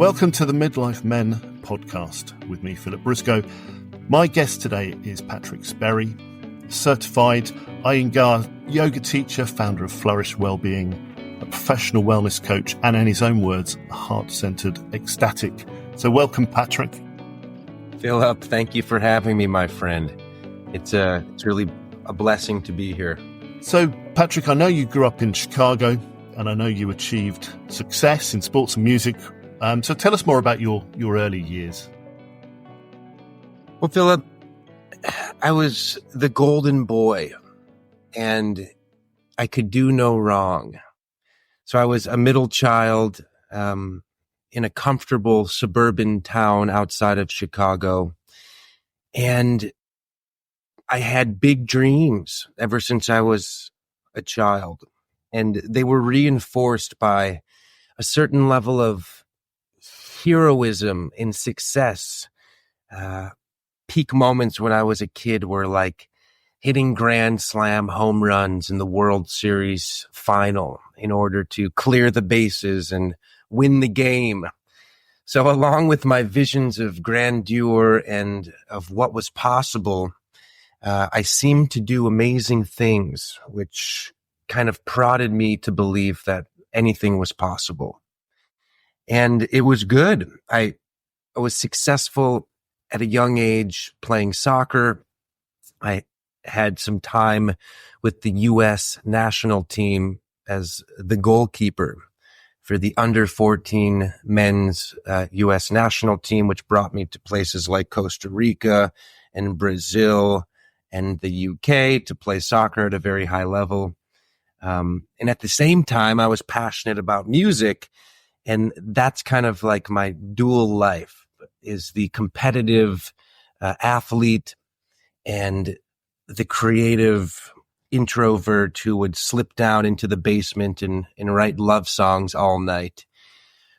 Welcome to the Midlife Men podcast with me, Philip Briscoe. My guest today is Patrick Sperry, certified Iyengar yoga teacher, founder of Flourish Well-Being, a professional wellness coach, and in his own words, a heart-centered ecstatic. So welcome, Patrick. Philip, thank you for having me, my friend. It's really a blessing to be here. So, Patrick, I know you grew up in Chicago, and I know you achieved success in sports and music. So tell us more about your early years. Well, Philip, I was the golden boy, and I could do no wrong. So I was a middle child in a comfortable suburban town outside of Chicago, and I had big dreams ever since I was a child, and they were reinforced by a certain level of heroism in success. Peak moments when I was a kid were like hitting grand slam home runs in the World Series final in order to clear the bases and win the game. So along with my visions of grandeur and of what was possible, I seemed to do amazing things, which kind of prodded me to believe that anything was possible. And it was good. I was successful at a young age playing soccer. I had some time with the U.S. national team as the goalkeeper for the under 14 men's U.S. national team, which brought me to places like Costa Rica and Brazil and the UK to play soccer at a very high level. And at the same time, I was passionate about music. And that's kind of like my dual life, is the competitive athlete and the creative introvert who would slip down into the basement and write love songs all night,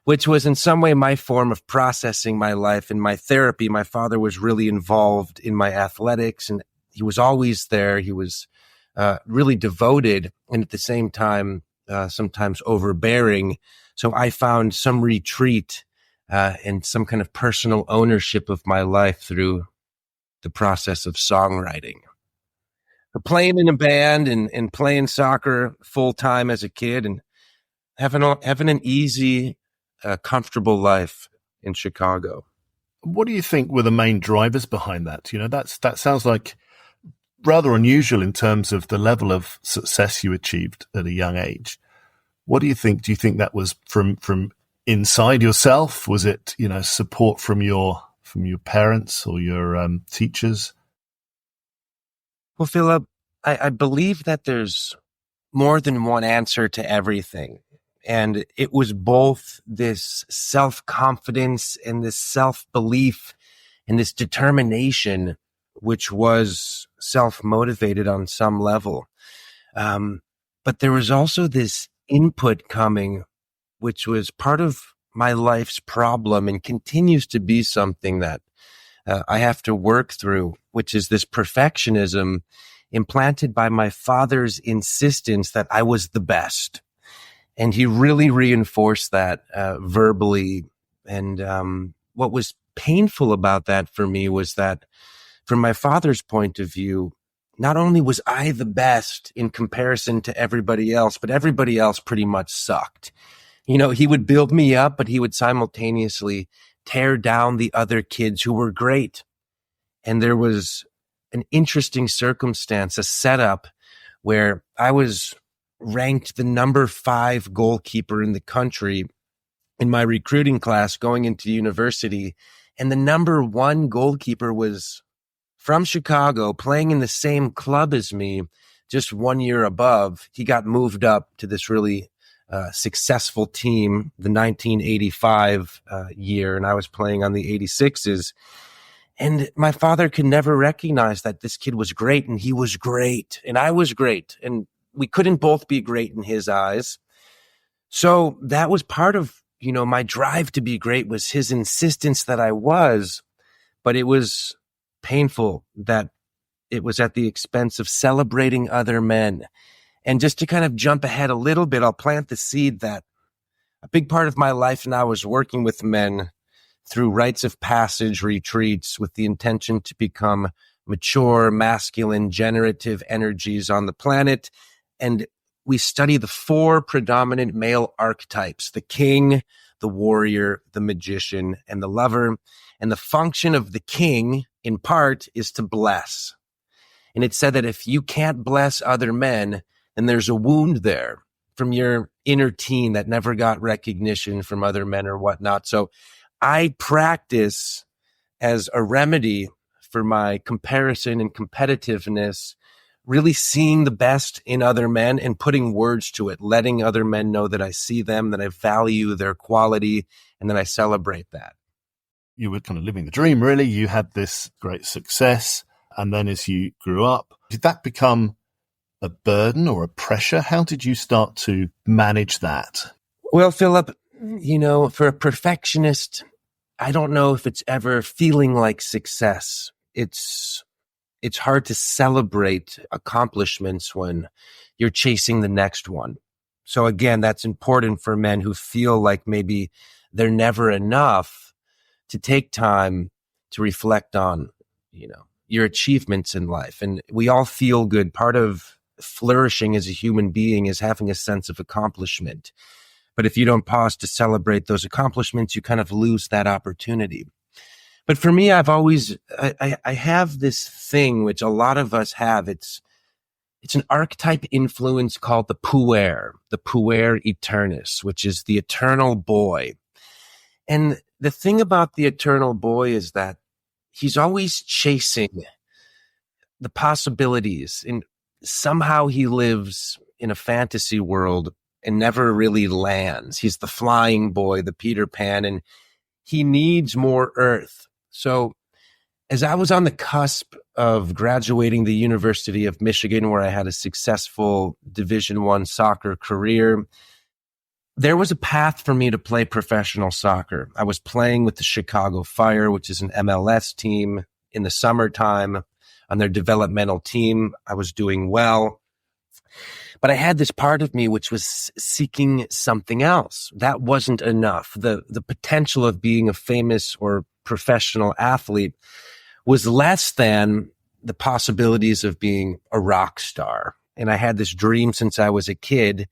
which was in some way my form of processing my life and my therapy. My father was really involved in my athletics, and he was always there. He was really devoted, and at the same time, sometimes overbearing. So I found some retreat and some kind of personal ownership of my life through the process of songwriting. But playing in a band and playing soccer full time as a kid and having an easy, comfortable life in Chicago. What do you think were the main drivers behind that? You know, that sounds like rather unusual in terms of the level of success you achieved at a young age. What do you think? Do you think that was from inside yourself? Was it, support from your parents or your teachers? Well, Philip, I believe that there's more than one answer to everything. And it was both this self-confidence and this self-belief and this determination, which was self-motivated on some level. But there was also this input coming, which was part of my life's problem and continues to be something that I have to work through, which is this perfectionism implanted by my father's insistence that I was the best. And he really reinforced that verbally. And what was painful about that for me was that from my father's point of view, not only was I the best in comparison to everybody else, but everybody else pretty much sucked. He would build me up, but he would simultaneously tear down the other kids who were great. And there was an interesting circumstance, a setup where I was ranked the number 5 goalkeeper in the country in my recruiting class going into university. And the number 1 goalkeeper was from Chicago, playing in the same club as me, just 1 year above. He got moved up to this really successful team, the 1985 year, and I was playing on the 86s. And my father could never recognize that this kid was great, and he was great, and I was great, and we couldn't both be great in his eyes. So that was part of, my drive to be great, was his insistence that I was, but it was painful that it was at the expense of celebrating other men. And just to kind of jump ahead a little bit, I'll plant the seed that a big part of my life now is working with men through rites of passage retreats with the intention to become mature, masculine, generative energies on the planet. And we study the 4 predominant male archetypes: the king, the warrior, the magician, and the lover. And the function of the king, in part, is to bless. And it said that if you can't bless other men, then there's a wound there from your inner teen that never got recognition from other men or whatnot. So I practice as a remedy for my comparison and competitiveness, really seeing the best in other men and putting words to it, letting other men know that I see them, that I value their quality, and that I celebrate that. You were kind of living the dream, really. You had this great success. And then as you grew up, did that become a burden or a pressure? How did you start to manage that? Well, Philip, for a perfectionist, I don't know if it's ever feeling like success. It's hard to celebrate accomplishments when you're chasing the next one. So again, that's important for men who feel like maybe they're never enough, to take time to reflect on, your achievements in life. And we all feel good. Part of flourishing as a human being is having a sense of accomplishment. But if you don't pause to celebrate those accomplishments, you kind of lose that opportunity. But for me, I have this thing which a lot of us have. It's an archetype influence called the puer eternus, which is the eternal boy. And the thing about the eternal boy is that he's always chasing the possibilities, and somehow he lives in a fantasy world and never really lands. He's the flying boy, the Peter Pan, and he needs more earth. So as I was on the cusp of graduating the University of Michigan, where I had a successful Division I soccer career, there was a path for me to play professional soccer. I was playing with the Chicago Fire, which is an MLS team, in the summertime on their developmental team. I was doing well. But I had this part of me which was seeking something else. That wasn't enough. The potential of being a famous or professional athlete was less than the possibilities of being a rock star. And I had this dream since I was a kid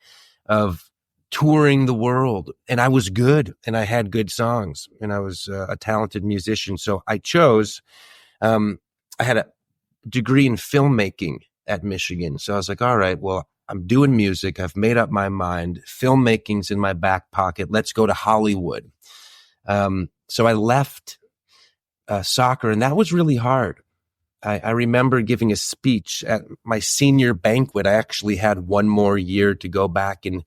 of touring the world. And I was good, and I had good songs, and I was a talented musician. So I chose, I had a degree in filmmaking at Michigan. So I was like, all right, well, I'm doing music. I've made up my mind. Filmmaking's in my back pocket. Let's go to Hollywood. So I left soccer, and that was really hard. I remember giving a speech at my senior banquet. I actually had one more year to go back and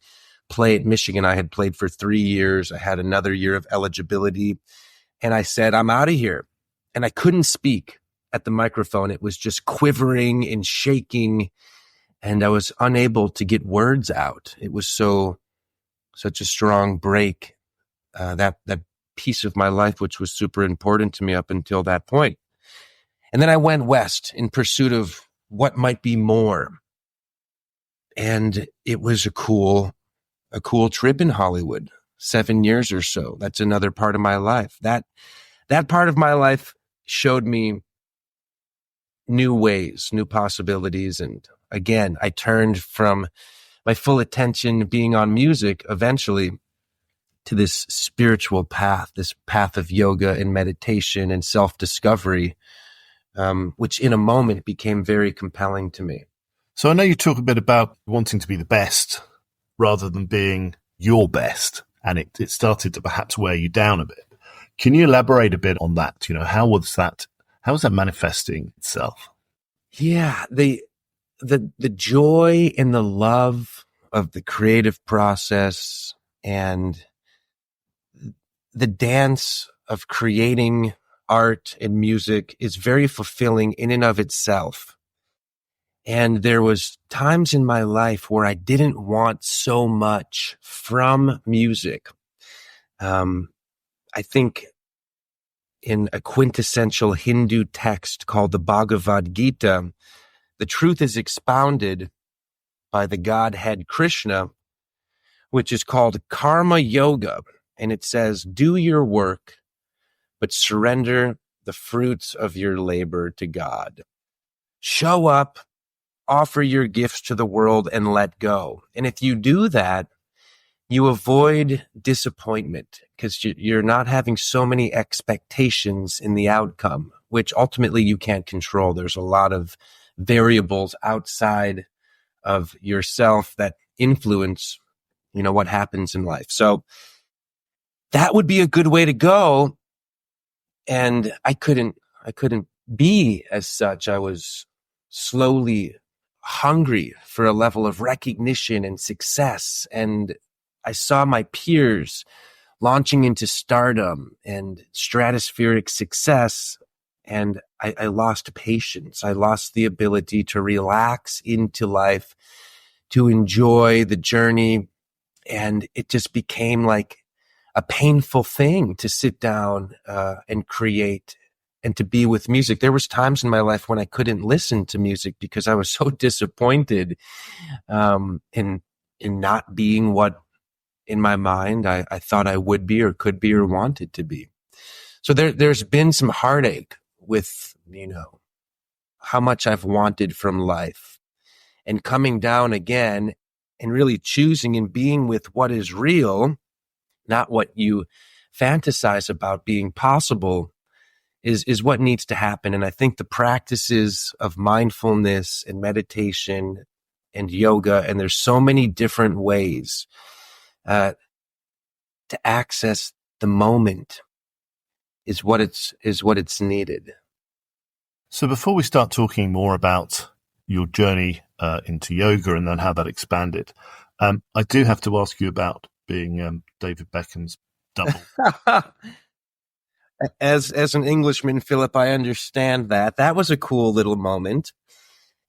play at Michigan. I had played for 3 years. I had another year of eligibility. And I said, I'm out of here. And I couldn't speak at the microphone. It was just quivering and shaking. And I was unable to get words out. It was such a strong break. That piece of my life, which was super important to me up until that point. And then I went west in pursuit of what might be more. And it was a cool trip in Hollywood, 7 years or so. That's another part of my life. That part of my life showed me new ways, new possibilities. And again, I turned from my full attention being on music eventually to this spiritual path, this path of yoga and meditation and self-discovery, which in a moment became very compelling to me. So I know you talk a bit about wanting to be the best rather than being your best, and it started to perhaps wear you down a bit. Can you elaborate a bit on that? How was that manifesting itself? Yeah, the joy and the love of the creative process and the dance of creating art and music is very fulfilling in and of itself. And there was times in my life where I didn't want so much from music. I think in a quintessential Hindu text called the Bhagavad Gita, the truth is expounded by the Godhead Krishna, which is called Karma Yoga. And it says, do your work, but surrender the fruits of your labor to God. Show up, offer your gifts to the world, and let go. And if you do that, you avoid disappointment because you're not having so many expectations in the outcome, which ultimately you can't control. There's a lot of variables outside of yourself that influence, what happens in life. So that would be a good way to go. And I couldn't be as such. I was slowly hungry for a level of recognition and success. And I saw my peers launching into stardom and stratospheric success. And I lost patience. I lost the ability to relax into life, to enjoy the journey. And it just became like a painful thing to sit down and create and to be with music. There was times in my life when I couldn't listen to music because I was so disappointed in not being what in my mind I thought I would be or could be or wanted to be. So there's been some heartache with, how much I've wanted from life and coming down again and really choosing and being with what is real, not what you fantasize about being possible, is what needs to happen. And I think the practices of mindfulness and meditation and yoga, and there's so many different ways to access the moment is what it's needed. So before we start talking more about your journey into yoga and then how that expanded, I do have to ask you about being David Beckham's double. As an Englishman, Philip, I understand that. That was a cool little moment.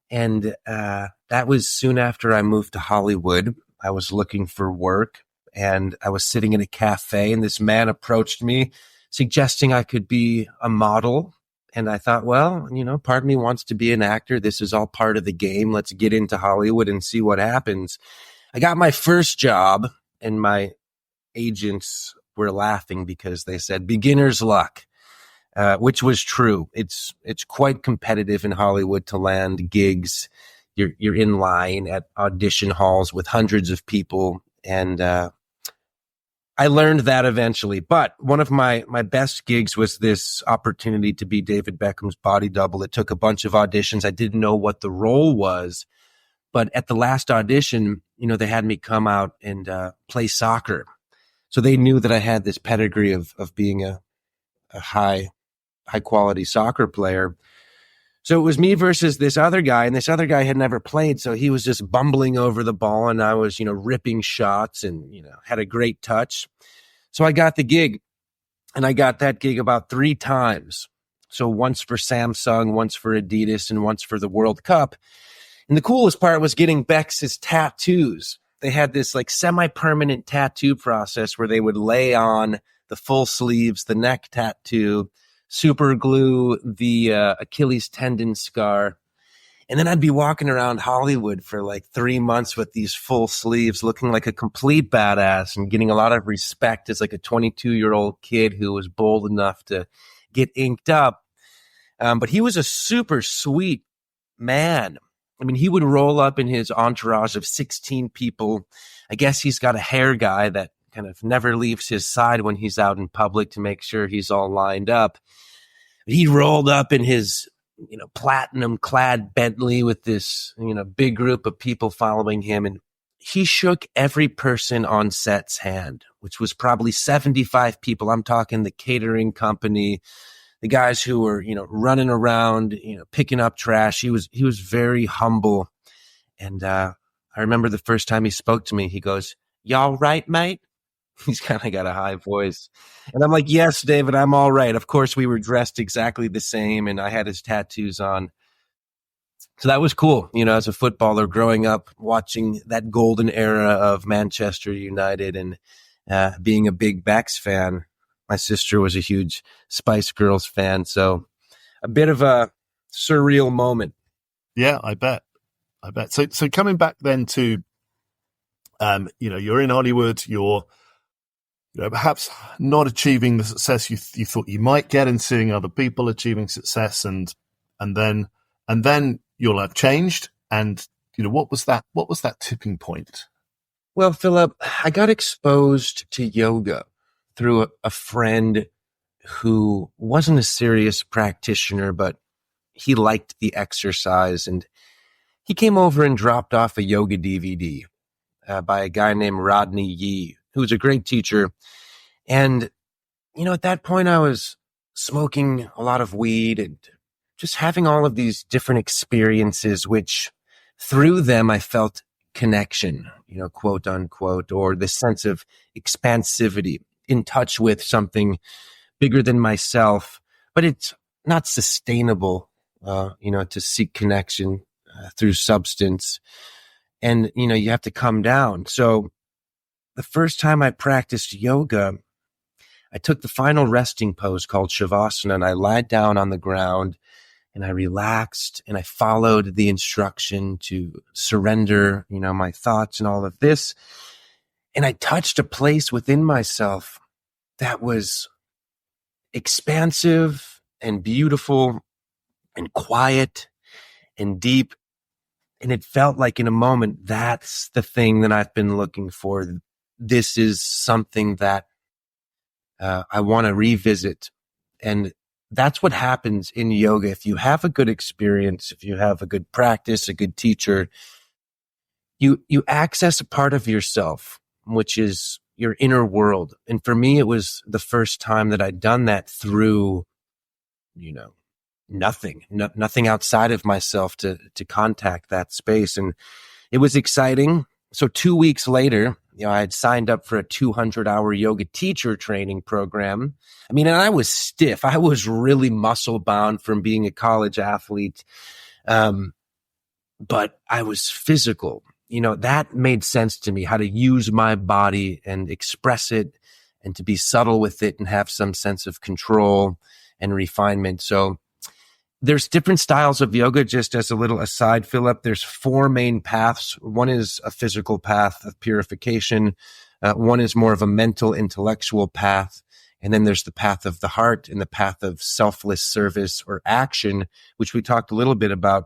And that was soon after I moved to Hollywood. I was looking for work and I was sitting in a cafe and this man approached me suggesting I could be a model. And I thought, well, part of me wants to be an actor. This is all part of the game. Let's get into Hollywood and see what happens. I got my first job and my agents were laughing because they said beginner's luck, which was true. It's quite competitive in Hollywood to land gigs. You're in line at audition halls with hundreds of people. And I learned that eventually. But one of my best gigs was this opportunity to be David Beckham's body double. It took a bunch of auditions. I didn't know what the role was. But at the last audition, they had me come out and play soccer. So they knew that I had this pedigree of being a high quality soccer player. So it was me versus this other guy, and this other guy had never played. So he was just bumbling over the ball and I was, ripping shots and, had a great touch. So I got the gig and I got that gig about 3 times. So once for Samsung, once for Adidas, and once for the World Cup. And the coolest part was getting Beck's tattoos. They had this like semi-permanent tattoo process where they would lay on the full sleeves, the neck tattoo, super glue the Achilles tendon scar. And then I'd be walking around Hollywood for like 3 months with these full sleeves looking like a complete badass and getting a lot of respect as like a 22-year-old kid who was bold enough to get inked up. But he was a super sweet man. I mean, he would roll up in his entourage of 16 people. I guess he's got a hair guy that kind of never leaves his side when he's out in public to make sure he's all lined up. He rolled up in his, platinum clad Bentley with this, big group of people following him. And he shook every person on set's hand, which was probably 75 people. I'm talking the catering company, the guys who were, running around, picking up trash. He was very humble. And I remember the first time he spoke to me, he goes, "Y'all right, mate?" He's kind of got a high voice. And I'm like, "Yes, David, I'm all right." Of course, we were dressed exactly the same and I had his tattoos on. So that was cool, as a footballer growing up, watching that golden era of Manchester United and being a big Becks fan. My sister was a huge Spice Girls fan, so a bit of a surreal moment. Yeah, I bet. So coming back then to You're in Hollywood, you're perhaps not achieving the success you thought you might get, and seeing other people achieving success, and then your life changed. And what was that tipping point? Well, Philip, I got exposed to yoga through a friend who wasn't a serious practitioner, but he liked the exercise, and he came over and dropped off a yoga DVD by a guy named Rodney Yee, who was a great teacher. And, at that point I was smoking a lot of weed and just having all of these different experiences, which through them I felt connection, quote unquote, or this sense of expansivity, in touch with something bigger than myself. But it's not sustainable, to seek connection through substance. And, you have to come down. So the first time I practiced yoga, I took the final resting pose called Shavasana, and I lied down on the ground and I relaxed and I followed the instruction to surrender, my thoughts and all of this. And I touched a place within myself that was expansive and beautiful and quiet and deep. And it felt like in a moment, that's the thing that I've been looking for. This is something that I want to revisit. And that's what happens in yoga. If you have a good experience, if you have a good practice, a good teacher, you access a part of yourself, which is your inner world. And for me, it was the first time that I'd done that through, nothing outside of myself to contact that space. And it was exciting. So 2 weeks later, I had signed up for a 200-hour yoga teacher training program. And I was stiff. I was really muscle bound from being a college athlete. But I was physical. That made sense to me, how to use my body and express it and to be subtle with it and have some sense of control and refinement. So there's different styles of yoga. Just as a little aside, Philip, there's 4 main paths. One is a physical path of purification. One is more of a mental, intellectual path. And then there's the path of the heart and the path of selfless service or action, which we talked a little bit about.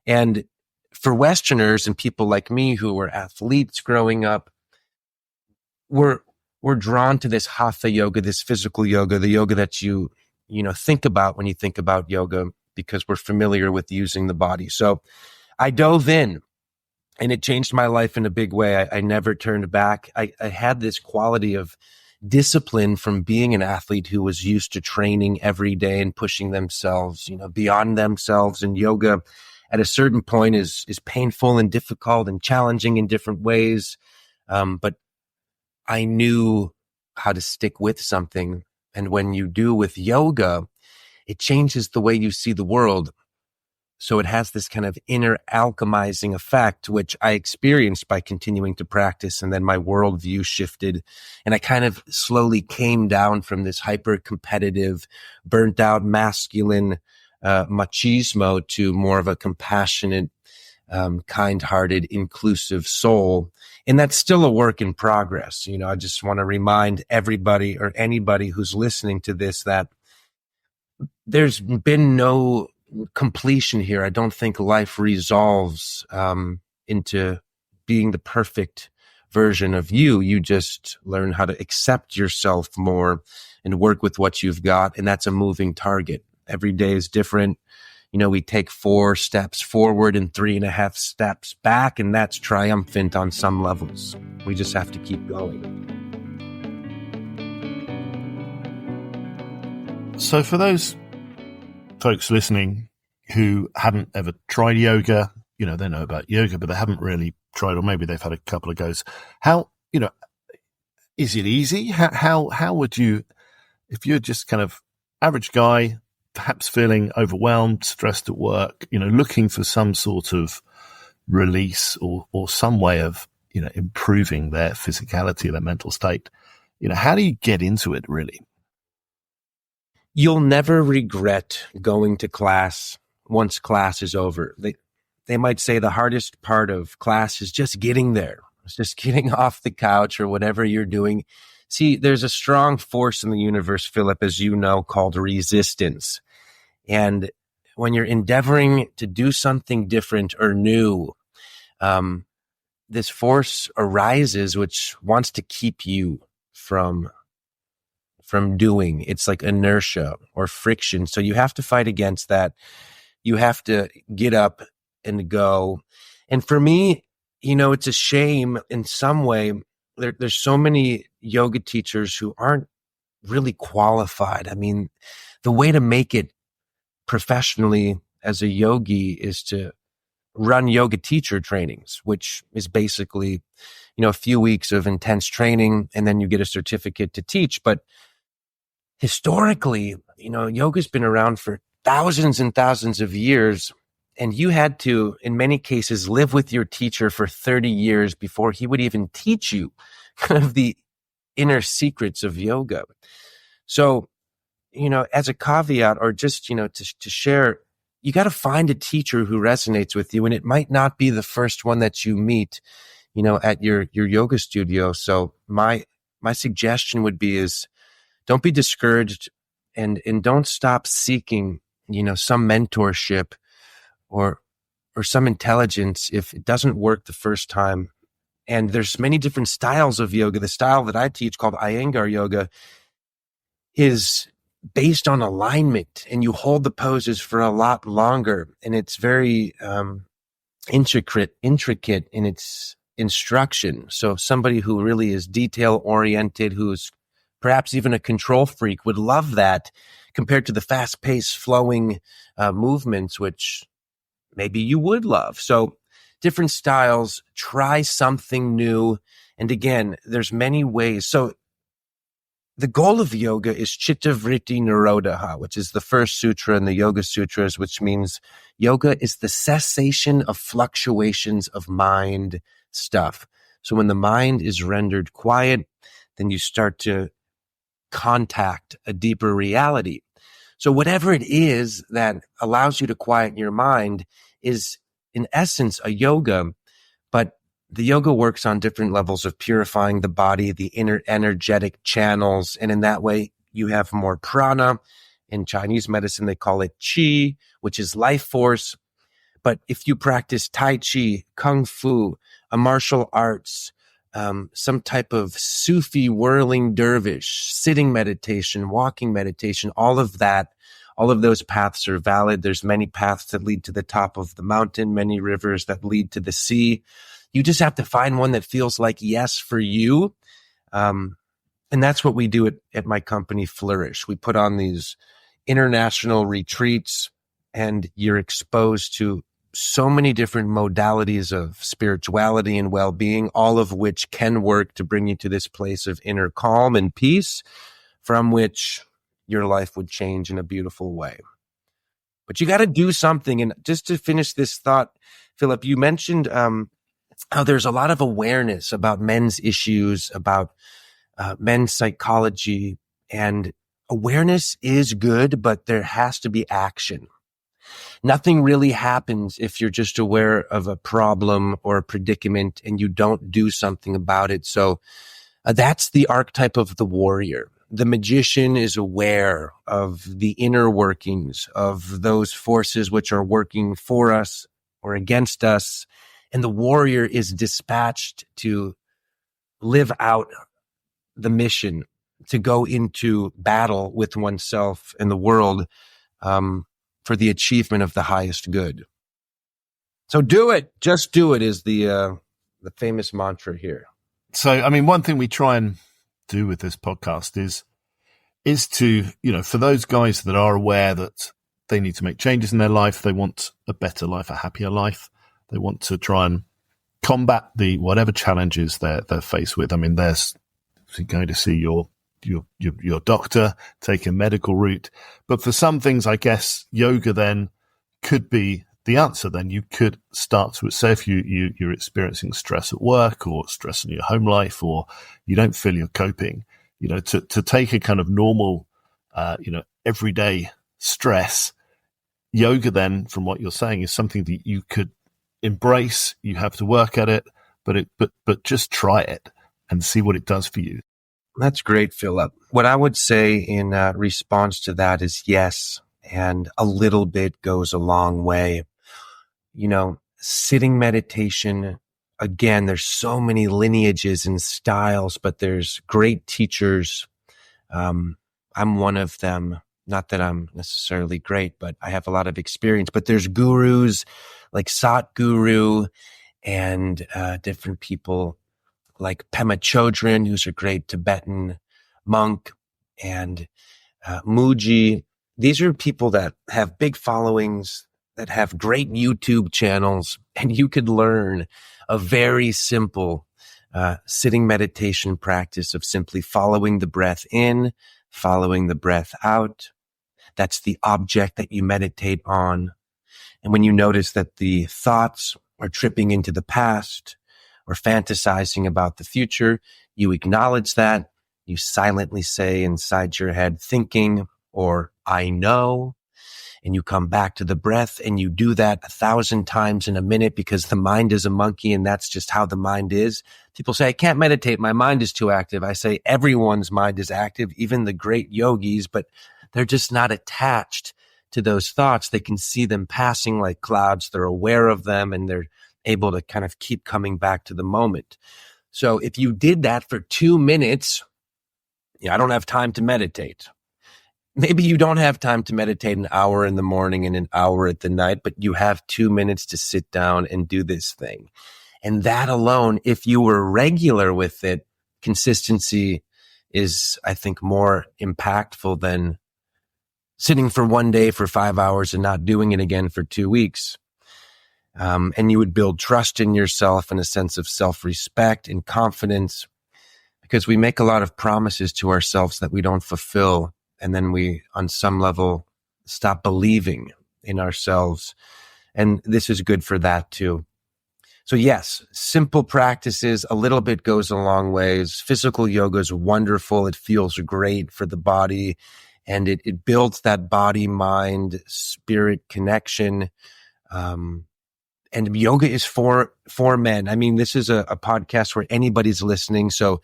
And for Westerners and people like me who were athletes growing up, we're drawn to this hatha yoga, this physical yoga, the yoga that you think about when you think about yoga, because we're familiar with using the body. So I dove in and it changed my life in a big way. I never turned back. I had this quality of discipline from being an athlete who was used to training every day and pushing themselves, beyond themselves. And yoga at a certain point is painful and difficult and challenging in different ways. But I knew how to stick with something. And when you do with yoga, it changes the way you see the world. So it has this kind of inner alchemizing effect, which I experienced by continuing to practice. And then my worldview shifted and I kind of slowly came down from this hyper-competitive, burnt out, masculine machismo to more of a compassionate, kind-hearted, inclusive soul. And that's still a work in progress. I just want to remind everybody or anybody who's listening to this that there's been no completion here. I don't think life resolves into being the perfect version of you. You just learn how to accept yourself more and work with what you've got. And that's a moving target. Every day is different. We take 4 steps forward and 3.5 steps back, and that's triumphant on some levels. We just have to keep going. So for those folks listening who haven't ever tried yoga, they know about yoga, but they haven't really tried, or maybe they've had a couple of goes. How, is it easy? How would you, if you're just kind of average guy, perhaps feeling overwhelmed, stressed at work, looking for some sort of release or some way of, improving their physicality, their mental state, how do you get into it really? You'll never regret going to class once class is over. They might say the hardest part of class is just getting there. It's just getting off the couch or whatever you're doing. See, there's a strong force in the universe, Philip, as you know, called resistance. And when you're endeavoring to do something different or new, this force arises, which wants to keep you from doing. It's like inertia or friction. So you have to fight against that. You have to get up and go. And for me, it's a shame in some way. There's so many yoga teachers who aren't really qualified. I mean, the way to make it professionally as a yogi is to run yoga teacher trainings, which is basically, a few weeks of intense training, and then you get a certificate to teach. But historically, yoga's been around for thousands and thousands of years, and you had to, in many cases, live with your teacher for 30 years before he would even teach you kind of the inner secrets of yoga. So, as a caveat, or just, to share, you got to find a teacher who resonates with you, and it might not be the first one that you meet, at your yoga studio. So my suggestion would be is don't be discouraged, and don't stop seeking, some mentorship or some intelligence if it doesn't work the first time. And there's many different styles of yoga. The style that I teach, called Iyengar yoga, is based on alignment, and you hold the poses for a lot longer, and it's very intricate in its instruction. So somebody who really is detail oriented, who's perhaps even a control freak, would love that, compared to the fast paced flowing movements, which maybe you would love. So different styles, try something new. And again, there's many ways. So the goal of yoga is Chitta Vritti Nirodha, which is the first sutra in the Yoga Sutras, which means yoga is the cessation of fluctuations of mind stuff. So when the mind is rendered quiet, then you start to contact a deeper reality. So whatever it is that allows you to quiet your mind is, in essence, a yoga, but the yoga works on different levels of purifying the body, the inner energetic channels. And in that way, you have more prana. In Chinese medicine, they call it qi, which is life force. But if you practice Tai Chi, Kung Fu, a martial arts, some type of Sufi whirling dervish, sitting meditation, walking meditation, all of those paths are valid. There's many paths that lead to the top of the mountain, many rivers that lead to the sea. You just have to find one that feels like yes for you. And that's what we do at my company, Flourish. We put on these international retreats, and you're exposed to so many different modalities of spirituality and well-being, all of which can work to bring you to this place of inner calm and peace, from which your life would change in a beautiful way. But you got to do something. And just to finish this thought, Philip, you mentioned how there's a lot of awareness about men's issues, about men's psychology, and awareness is good, but there has to be action. Nothing really happens if you're just aware of a problem or a predicament and you don't do something about it. So that's the archetype of the warrior. The magician is aware of the inner workings of those forces which are working for us or against us. And the warrior is dispatched to live out the mission, to go into battle with oneself and the world for the achievement of the highest good. So do it. Just do it is the famous mantra here. So, I mean, one thing we try and do with this podcast is to, for those guys that are aware that they need to make changes in their life, they want a better life, a happier life, they want to try and combat the whatever challenges they're faced with. I mean, there's going to see your doctor, take a medical route. But for some things, I guess yoga then could be the answer. Then you could start to say if you're experiencing stress at work or stress in your home life, or you don't feel you're coping, to take a kind of normal, everyday stress. Yoga then, from what you're saying, is something that you could embrace. You have to work at it, but just try it and see what it does for you. That's great, Philip. What I would say in response to that is yes, and a little bit goes a long way. Sitting meditation, again, there's so many lineages and styles, but there's great teachers. I'm one of them. Not that I'm necessarily great, but I have a lot of experience. But there's gurus like Satguru and different people like Pema Chodron, who's a great Tibetan monk, and Muji. These are people that have big followings, that have great YouTube channels, and you could learn a very simple sitting meditation practice of simply following the breath in, following the breath out. That's the object that you meditate on. And when you notice that the thoughts are tripping into the past or fantasizing about the future, you acknowledge that. You silently say inside your head, thinking, or I know, and you come back to the breath, and you do that 1,000 times in a minute, because the mind is a monkey, and that's just how the mind is. People say, I can't meditate. My mind is too active. I say everyone's mind is active, even the great yogis, but they're just not attached to those thoughts. They can see them passing like clouds. They're aware of them, and they're able to kind of keep coming back to the moment. So if you did that for 2 minutes, I don't have time to meditate. Maybe you don't have time to meditate an hour in the morning and an hour at the night, but you have 2 minutes to sit down and do this thing. And that alone, if you were regular with it, consistency is, I think, more impactful than sitting for one day for 5 hours and not doing it again for 2 weeks. And you would build trust in yourself and a sense of self-respect and confidence, because we make a lot of promises to ourselves that we don't fulfill. And then we, on some level, stop believing in ourselves. And this is good for that too. So yes, simple practices, a little bit goes a long ways. Physical yoga is wonderful. It feels great for the body, and it builds that body, mind, spirit connection. And yoga is for men. I mean, this is a podcast where anybody's listening. So,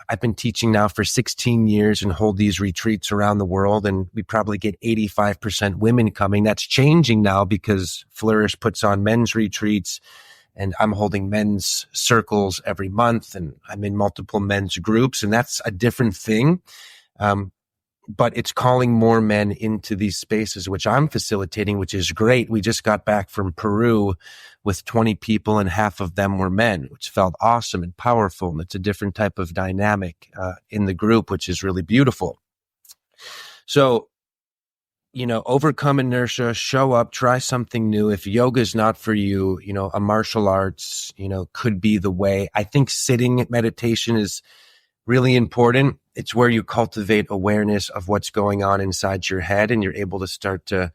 I've been teaching now for 16 years and hold these retreats around the world, and we probably get 85% women coming. That's changing now because Flourish puts on men's retreats, and I'm holding men's circles every month, and I'm in multiple men's groups, and that's a different thing. But it's calling more men into these spaces, which I'm facilitating, which is great. We just got back from Peru with 20 people, and half of them were men, which felt awesome and powerful. And it's a different type of dynamic in the group, which is really beautiful. So, overcome inertia, show up, try something new. If yoga is not for you, a martial arts, could be the way. I think sitting meditation is really important. It's where you cultivate awareness of what's going on inside your head, and you're able to start to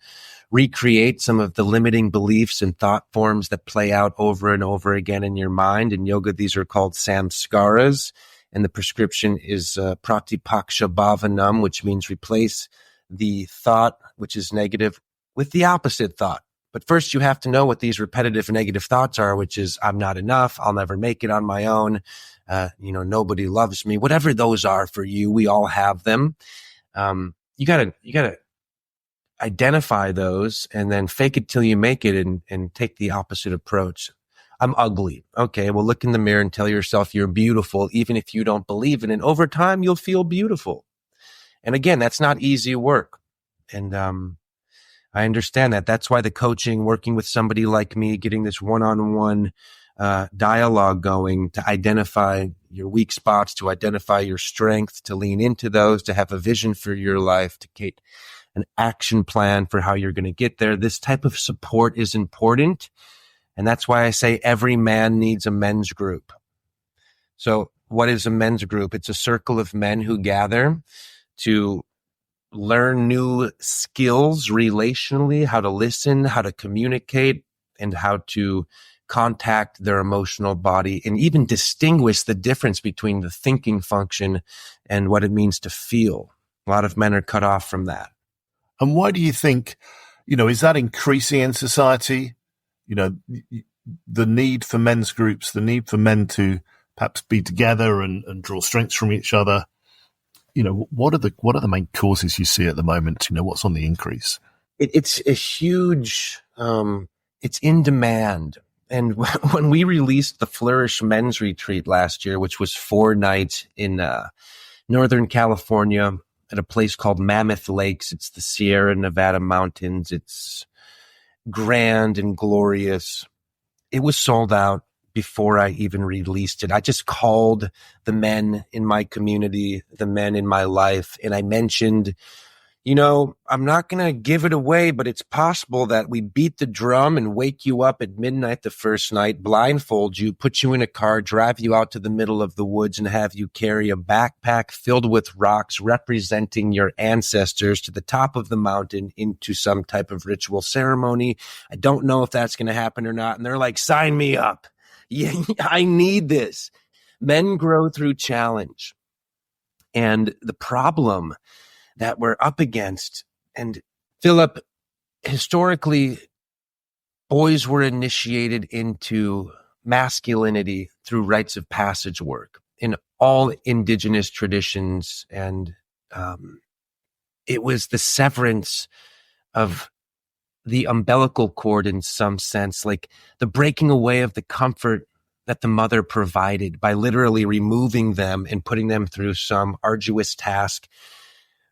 recreate some of the limiting beliefs and thought forms that play out over and over again in your mind. In yoga, these are called samskaras, and the prescription is pratipaksha bhavanam, which means replace the thought, which is negative, with the opposite thought. But first, you have to know what these repetitive negative thoughts are, which is, I'm not enough, I'll never make it on my own, nobody loves me. Whatever those are for you, we all have them. You gotta identify those and then fake it till you make it, and take the opposite approach. I'm ugly. Okay, well, look in the mirror and tell yourself you're beautiful, even if you don't believe it. And over time, you'll feel beautiful. And again, that's not easy work. And I understand that. That's why the coaching, working with somebody like me, getting this one-on-one dialogue going to identify your weak spots, to identify your strengths, to lean into those, to have a vision for your life, to get an action plan for how you're going to get there. This type of support is important. And that's why I say every man needs a men's group. So what is a men's group? It's a circle of men who gather to learn new skills relationally, how to listen, how to communicate, and how to contact their emotional body, and even distinguish the difference between the thinking function and what it means to feel. A lot of men are cut off from that. And why do you think, is that increasing in society? the need for men's groups, the need for men to perhaps be together and draw strengths from each other. What are the main causes you see at the moment? What's on the increase? It's a huge, it's in demand. And when we released the Flourish Men's Retreat last year, which was 4 nights in Northern California at a place called Mammoth Lakes, it's the Sierra Nevada mountains. It's grand and glorious. It was sold out before I even released it. I just called the men in my community, the men in my life, and I mentioned, I'm not going to give it away, but it's possible that we beat the drum and wake you up at midnight the first night, blindfold you, put you in a car, drive you out to the middle of the woods, and have you carry a backpack filled with rocks representing your ancestors to the top of the mountain into some type of ritual ceremony. I don't know if that's going to happen or not. And they're like, sign me up. Yeah, I need this. Men grow through challenge. And the problem that we're up against, and Philip, historically, boys were initiated into masculinity through rites of passage work in all indigenous traditions. And it was the severance of the umbilical cord in some sense, like the breaking away of the comfort that the mother provided by literally removing them and putting them through some arduous task,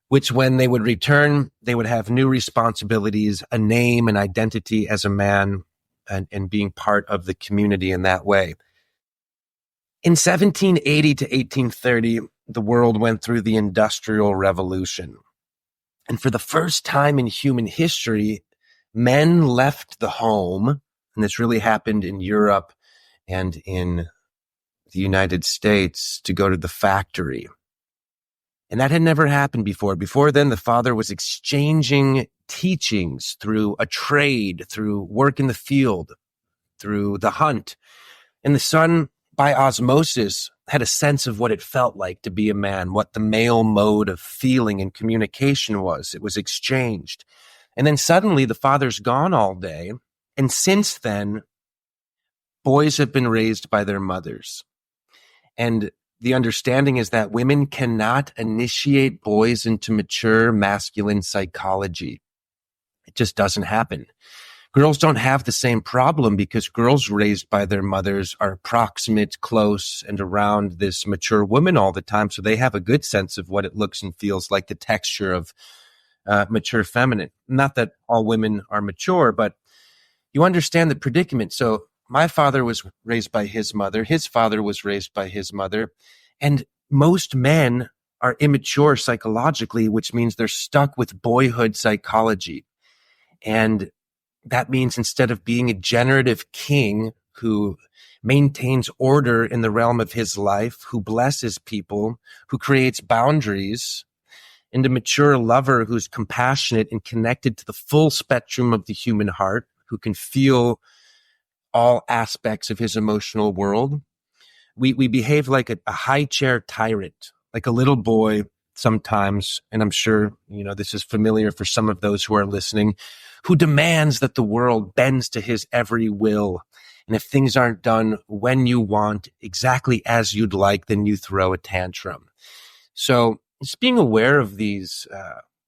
which when they would return, they would have new responsibilities, a name, an identity as a man, and being part of the community in that way. In 1780 to 1830, the world went through the Industrial Revolution. And for the first time in human history, men left the home, and this really happened in Europe and in the United States, to go to the factory. And that had never happened before. Before then, the father was exchanging teachings through a trade, through work in the field, through the hunt. And the son, by osmosis, had a sense of what it felt like to be a man, what the male mode of feeling and communication was. It was exchanged. And then suddenly the father's gone all day. And since then, boys have been raised by their mothers. And the understanding is that women cannot initiate boys into mature masculine psychology. It just doesn't happen. Girls don't have the same problem because girls raised by their mothers are proximate, close, and around this mature woman all the time. So they have a good sense of what it looks and feels like, the texture of mature feminine. Not that all women are mature, but you understand the predicament. So my father was raised by his mother. His father was raised by his mother. And most men are immature psychologically, which means they're stuck with boyhood psychology. And that means instead of being a generative king who maintains order in the realm of his life, who blesses people, who creates boundaries, and a mature lover who's compassionate and connected to the full spectrum of the human heart, who can feel all aspects of his emotional world, we behave like a high chair tyrant, like a little boy sometimes, and I'm sure, this is familiar for some of those who are listening, who demands that the world bends to his every will. And if things aren't done when you want, exactly as you'd like, then you throw a tantrum. So just being aware of these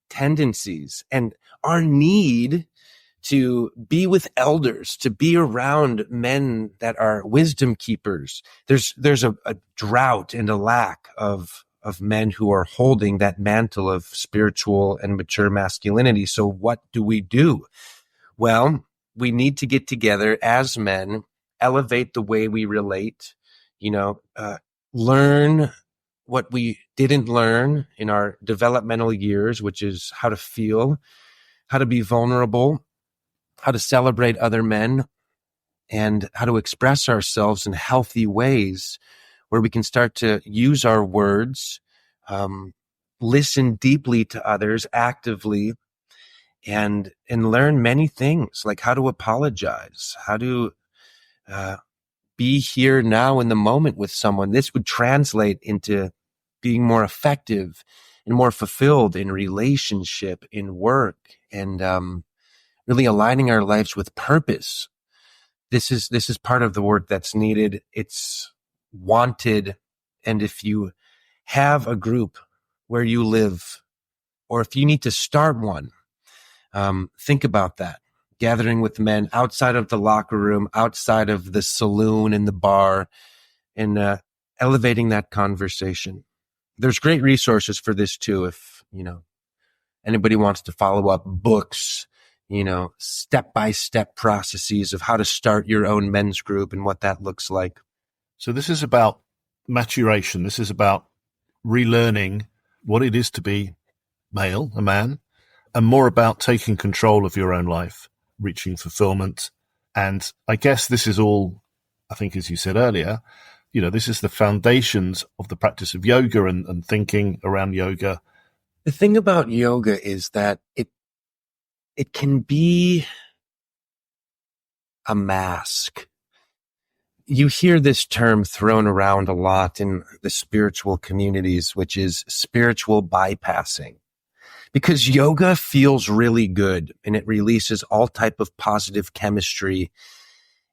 tendencies and our need to be with elders, to be around men that are wisdom keepers. There's a drought and a lack of men who are holding that mantle of spiritual and mature masculinity. So what do? Well, we need to get together as men, elevate the way we relate, learn what we didn't learn in our developmental years, which is how to feel, how to be vulnerable, how to celebrate other men, and how to express ourselves in healthy ways where we can start to use our words, listen deeply to others actively, and learn many things, like how to apologize, how to be here now in the moment with someone. This would translate into being more effective and more fulfilled in relationship, in work, and really aligning our lives with purpose. this is part of the work that's needed. It's wanted. And if you have a group where you live, or if you need to start one, think about that. Gathering with men outside of the locker room, outside of the saloon and the bar, and elevating that conversation. There's great resources for this too. If, anybody wants to follow up, books, step-by-step processes of how to start your own men's group and what that looks like. So this is about maturation. This is about relearning what it is to be male, a man, and more about taking control of your own life, reaching fulfillment. And I guess this is all, I think, as you said earlier, this is the foundations of the practice of yoga and thinking around yoga. The thing about yoga is that it can be a mask. You hear this term thrown around a lot in the spiritual communities, which is spiritual bypassing. Because yoga feels really good and it releases all type of positive chemistry.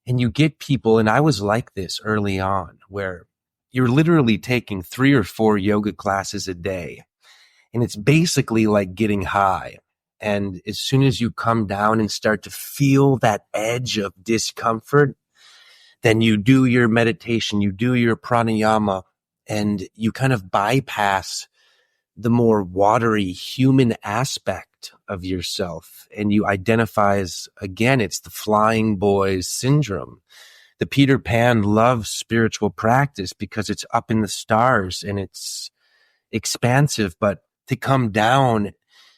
And you get people, and I was like this early on, where you're literally taking 3 or 4 yoga classes a day. And it's basically like getting high. And as soon as you come down and start to feel that edge of discomfort, then you do your meditation, you do your pranayama, and you kind of bypass the more watery human aspect of yourself. And you identify as, again, it's the flying boys syndrome. The Peter Pan loves spiritual practice because it's up in the stars and it's expansive, but to come down.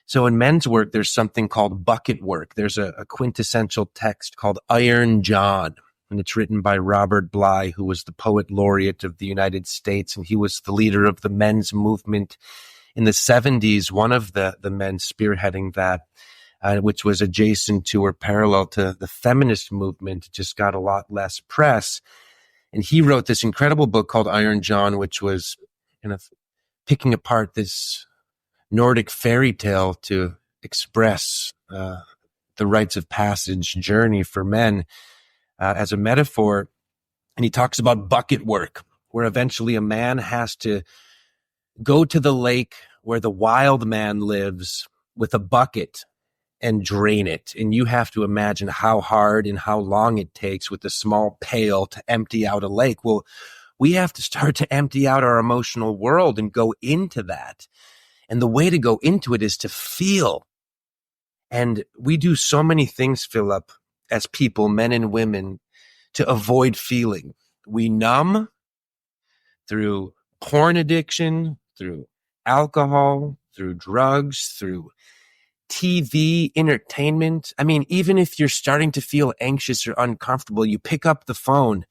So in men's work, there's something called bucket work. There's a quintessential text called Iron John, and it's written by Robert Bly, who was the poet laureate of the United States, and he was the leader of the men's movement in the 70s, one of the men spearheading that, which was adjacent to or parallel to the feminist movement, just got a lot less press. And he wrote this incredible book called Iron John, which was picking apart this Nordic fairy tale to express the rites of passage journey for men as a metaphor. And he talks about bucket work, where eventually a man has to go to the lake where the wild man lives with a bucket and drain it. And you have to imagine how hard and how long it takes with a small pail to empty out a lake. Well, we have to start to empty out our emotional world and go into that. And the way to go into it is to feel. And we do so many things, Philip, as people, men and women, to avoid feeling. We numb through porn addiction, through alcohol, through drugs, through TV, entertainment. I mean, even if you're starting to feel anxious or uncomfortable, you pick up the phone,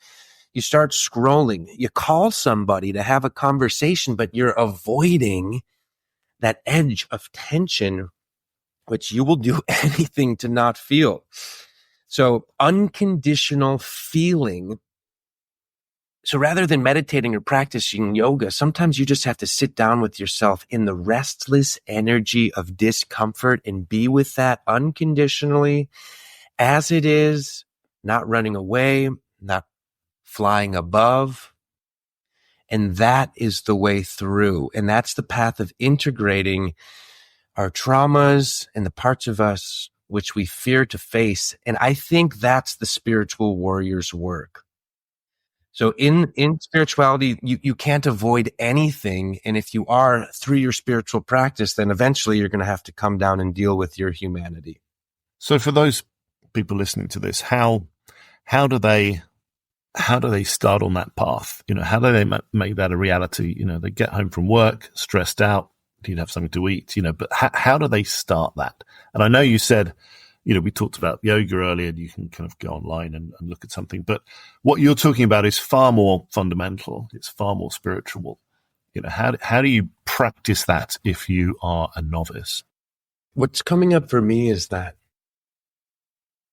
you start scrolling, you call somebody to have a conversation, but you're avoiding that edge of tension, which you will do anything to not feel. So unconditional feeling. So rather than meditating or practicing yoga, sometimes you just have to sit down with yourself in the restless energy of discomfort and be with that unconditionally as it is, not running away, not flying above. And that is the way through. And that's the path of integrating our traumas and the parts of us which we fear to face. And I think that's the spiritual warrior's work. So in spirituality, you can't avoid anything. And if you are through your spiritual practice, then eventually you're going to have to come down and deal with your humanity. So for those people listening to this, how do they start on that path? How do they make that a reality? They get home from work, stressed out, need to have something to eat, but how do they start that? And I know you said, we talked about yoga earlier, and you can kind of go online and look at something, but what you're talking about is far more fundamental. It's far more spiritual. How do you practice that if you are a novice? What's coming up for me is that,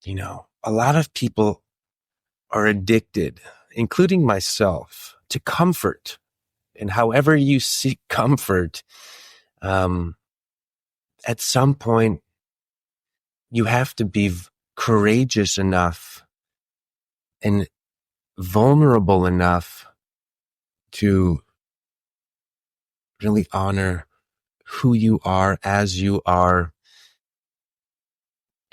a lot of people are addicted, including myself, to comfort. And however you seek comfort, at some point, you have to be courageous enough and vulnerable enough to really honor who you are as you are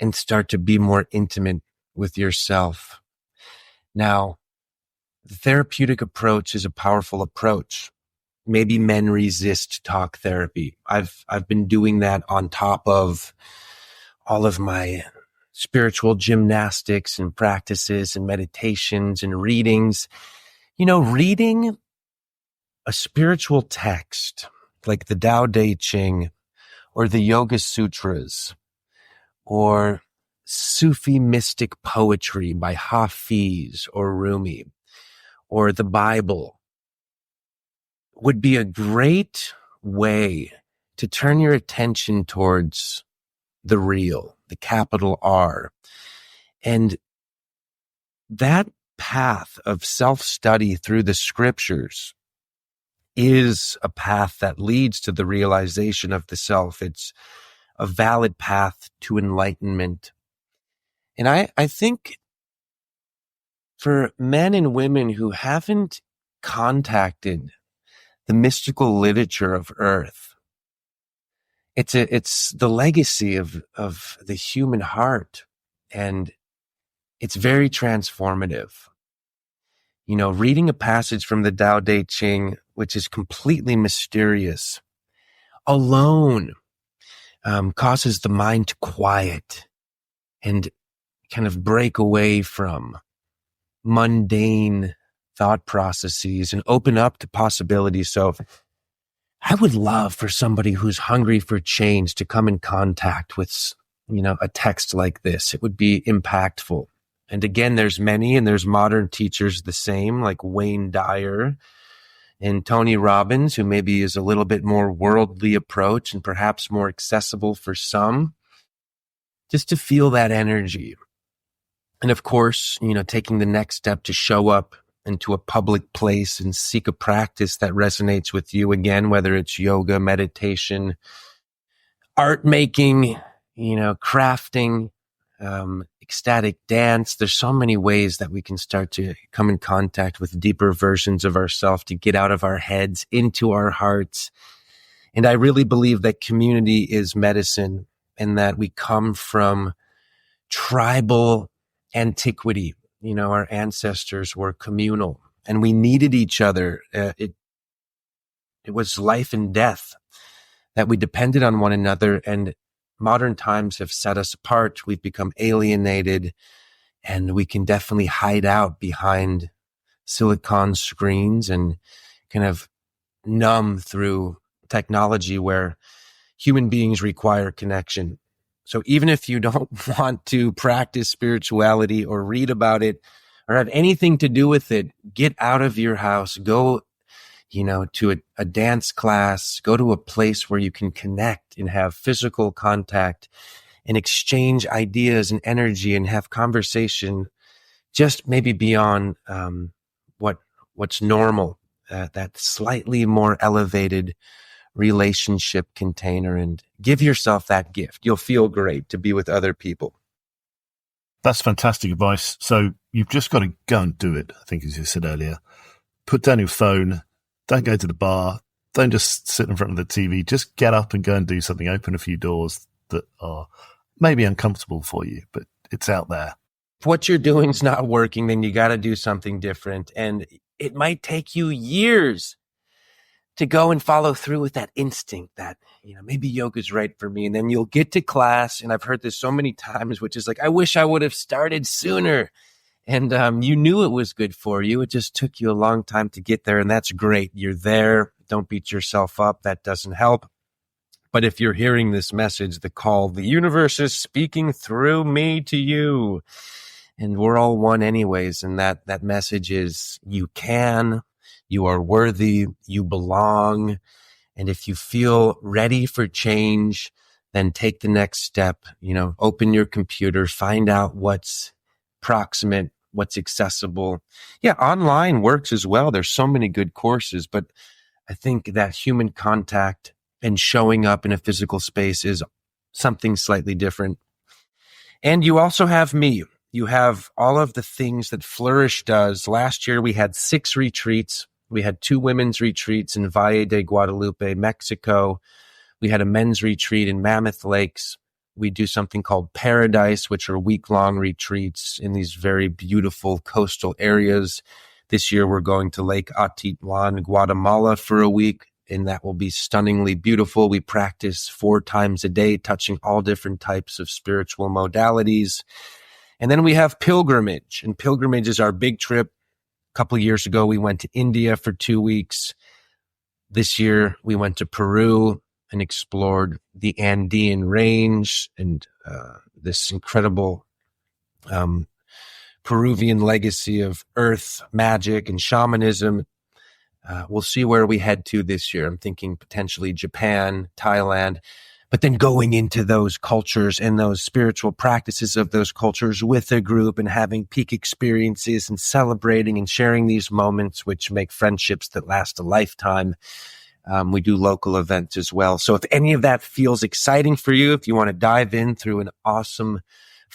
and start to be more intimate with yourself. Now, the therapeutic approach is a powerful approach. Maybe men resist talk therapy. I've been doing that on top of all of my spiritual gymnastics and practices and meditations and readings. Reading a spiritual text like the Tao Te Ching or the Yoga Sutras or Sufi mystic poetry by Hafiz or Rumi or the Bible would be a great way to turn your attention towards the real, the capital R. And that path of self-study through the scriptures is a path that leads to the realization of the self. It's a valid path to enlightenment. And I think for men and women who haven't contacted the mystical literature of Earth, it's the legacy of the human heart, and it's very transformative. Reading a passage from the Tao Te Ching, which is completely mysterious, alone causes the mind to quiet and kind of break away from mundane thought processes and open up to possibilities. So I would love for somebody who's hungry for change to come in contact with, a text like this. It would be impactful. And again, there's many, and there's modern teachers the same, like Wayne Dyer and Tony Robbins, who maybe is a little bit more worldly approach and perhaps more accessible for some, just to feel that energy. And of course, taking the next step to show up into a public place and seek a practice that resonates with you, again, whether it's yoga, meditation, art making, crafting, ecstatic dance. There's so many ways that we can start to come in contact with deeper versions of ourselves, to get out of our heads into our hearts. And I really believe that community is medicine, and that we come from tribal antiquity. Our ancestors were communal, and we needed each other. It was life and death that we depended on one another, and modern times have set us apart. We've become alienated, and we can definitely hide out behind silicon screens and kind of numb through technology, where human beings require connection. So even if you don't want to practice spirituality or read about it or have anything to do with it, get out of your house, go, to a dance class, go to a place where you can connect and have physical contact and exchange ideas and energy and have conversation, just maybe beyond what's normal, that slightly more elevated relationship container, and give yourself that gift. You'll feel great to be with other people. That's fantastic advice. So you've just got to go and do it, I think, as you said earlier. Put down your phone. Don't go to the bar. Don't just sit in front of the TV. Just get up and go and do something. Open a few doors that are maybe uncomfortable for you, but it's out there. If what you're doing is not working, then you got to do something different. And it might take you years to go and follow through with that instinct that, maybe yoga's right for me. And then you'll get to class. And I've heard this so many times, which is like, I wish I would have started sooner. And you knew it was good for you. It just took you a long time to get there. And that's great. You're there. Don't beat yourself up. That doesn't help. But if you're hearing this message, the call, the universe is speaking through me to you. And we're all one anyways. And that message is, you can, you are worthy, you belong. And if you feel ready for change, then take the next step. Open your computer, find out what's proximate, what's accessible. Yeah, online works as well. There's so many good courses, but I think that human contact and showing up in a physical space is something slightly different. And you also have me. you have all of the things that Flourish does. Last year, we had 6 retreats. We had 2 women's retreats in Valle de Guadalupe, Mexico. We had a men's retreat in Mammoth Lakes. We do something called Paradise, which are week-long retreats in these very beautiful coastal areas. This year, we're going to Lake Atitlan, Guatemala for a week, and that will be stunningly beautiful. We practice 4 times a day, touching all different types of spiritual modalities. And then we have pilgrimage, and pilgrimage is our big trip. A couple of years ago, we went to India for 2 weeks. This year, we went to Peru and explored the Andean range and this incredible Peruvian legacy of earth magic and shamanism. We'll see where we head to this year. I'm thinking potentially Japan, Thailand, but then going into those cultures and those spiritual practices of those cultures with a group and having peak experiences and celebrating and sharing these moments, which make friendships that last a lifetime. We do local events as well. So if any of that feels exciting for you, if you want to dive in through an awesome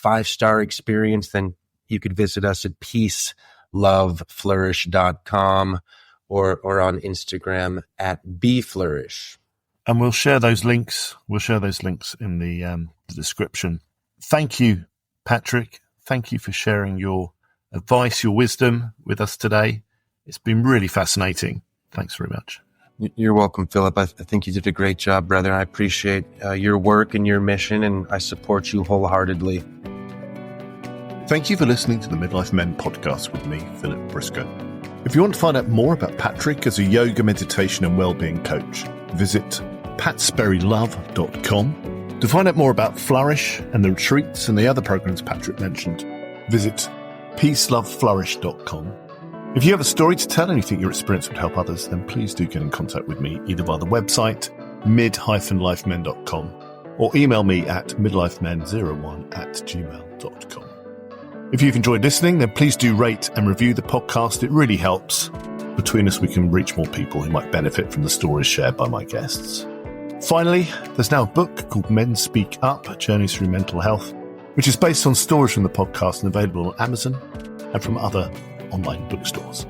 5-star experience, then you could visit us at peaceloveflourish.com or on Instagram at beflourish. And we'll share those links. We'll share those links in the description. Thank you, Patrick. Thank you for sharing your advice, your wisdom with us today. It's been really fascinating. Thanks very much. You're welcome, Philip. I think you did a great job, brother. I appreciate your work and your mission, and I support you wholeheartedly. Thank you for listening to the Midlife Men podcast with me, Philip Briscoe. If you want to find out more about Patrick as a yoga, meditation and wellbeing coach, visit patsperrylove.com. To find out more about Flourish and the retreats and the other programs Patrick mentioned, visit peaceloveflourish.com. If you have a story to tell and you think your experience would help others, then please do get in contact with me either via the website mid-lifemen.com or email me at midlifemen01@gmail.com. If you've enjoyed listening, then please do rate and review the podcast. It really helps. Between us, we can reach more people who might benefit from the stories shared by my guests. Finally, there's now a book called Men Speak Up, Journeys Through Mental Health, which is based on stories from the podcast and available on Amazon and from other online bookstores.